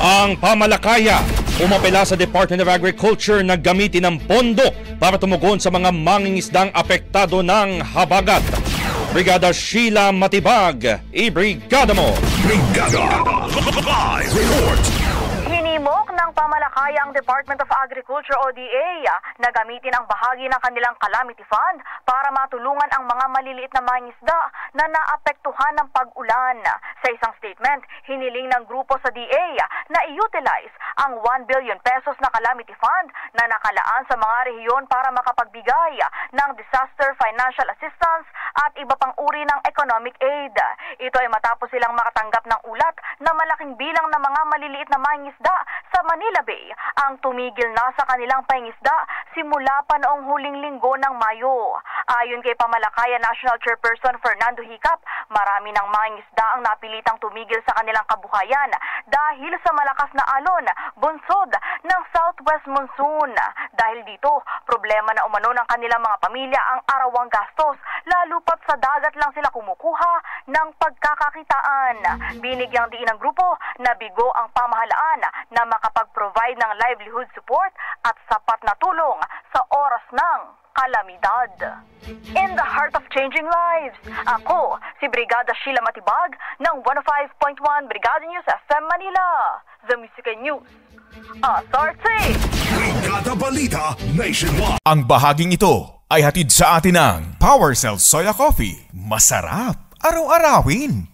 Ang pamalakaya umapela sa Department of Agriculture na gamitin ang pondo para tumugon sa mga mangingisdang apektado ng habagat. Brigada Sheila Matibag, i-brigada mo! Brigada! Live report! Hinimok ng pamalakaya ang Department of Agriculture o DA na gamitin ang bahagi ng kanilang calamity fund para matulungan ang mga maliliit na mangingisda na naapektuhan ng pag-ulan. Sa isang statement, hiniling ng grupo sa DA na i-utilize ang 1 billion pesos na calamity fund na nakalaan sa mga rehiyon para makapagbigay ng disaster financial assistance at iba pang uri ng economic aid. Ito ay matapos silang makatanggap ng ulat na malaking bilang ng mga maliliit na mangingisda sa Manila Bay ang tumigil na sa kanilang pangingisda simula pa noong huling linggo ng Mayo. Ayon kay Pamalakaya National Chairperson Fernando Hicap, marami ng mangingisda ang napilitang tumigil sa kanilang kabuhayan dahil sa malakas na alon bunsod ng southwest monsoon. Dahil dito, problema na umano ng kanilang mga pamilya ang arawang gastos, lalo pat sa dagat lang sila kumukuha ng pagkakakitaan. Binigyang diin ng grupo na bigo ang pamahalaan na makapag-provide ng livelihood support at sapat na tulong sa oras ng kalamidad. In the heart of changing lives, ako si Brigada Sheila Matibag ng 105.1 Brigada News FM Manila, The Music and News Authority. Brigada Balita Nationwide. Ang bahaging ito ay hatid sa atin ng PowerCell Soya Coffee. Masarap araw-arawin.